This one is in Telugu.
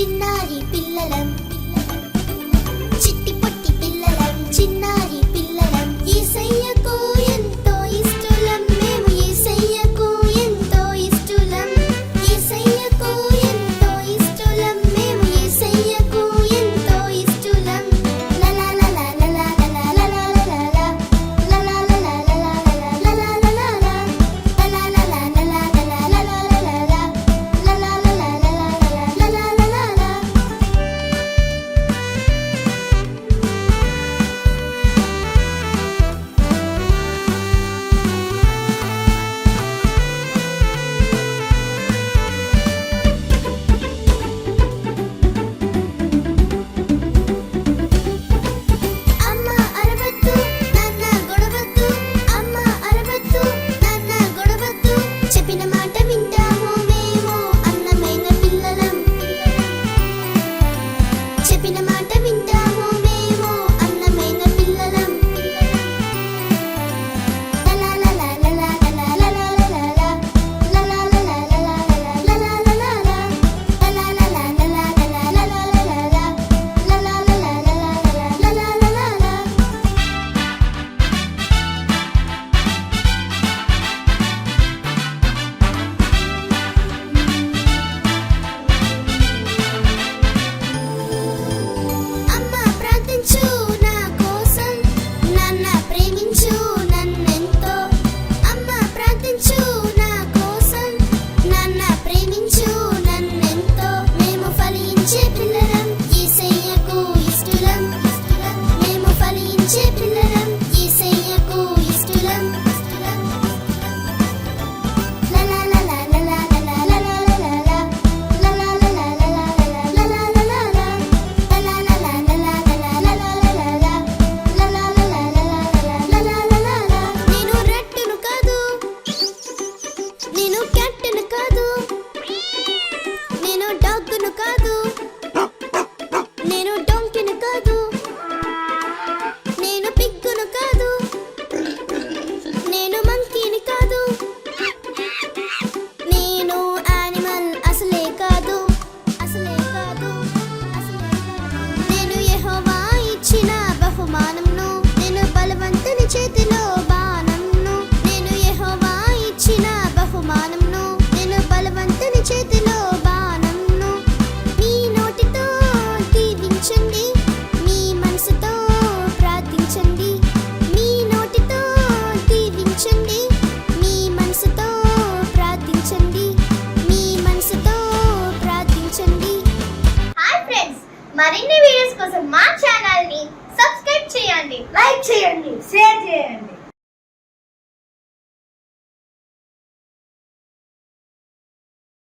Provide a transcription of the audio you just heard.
చిన్నారి పిల్లలం చిట్టి పొట్టి పిల్లలం చిన్నారి పిల్లలం యేసయ్యకు ఎంతో ఇష్టలం మేము యేసయ్యకు ఎంతో ఇష్టలం యేసయ్యకు ఎంతో ఇష్టలం మేము యేసయ్యకు ఎంతో ఇష్టలం లా లా లా లా లా లా లా లా లా లా లా లా లా లా లా లా లా లా లా మరిన్ని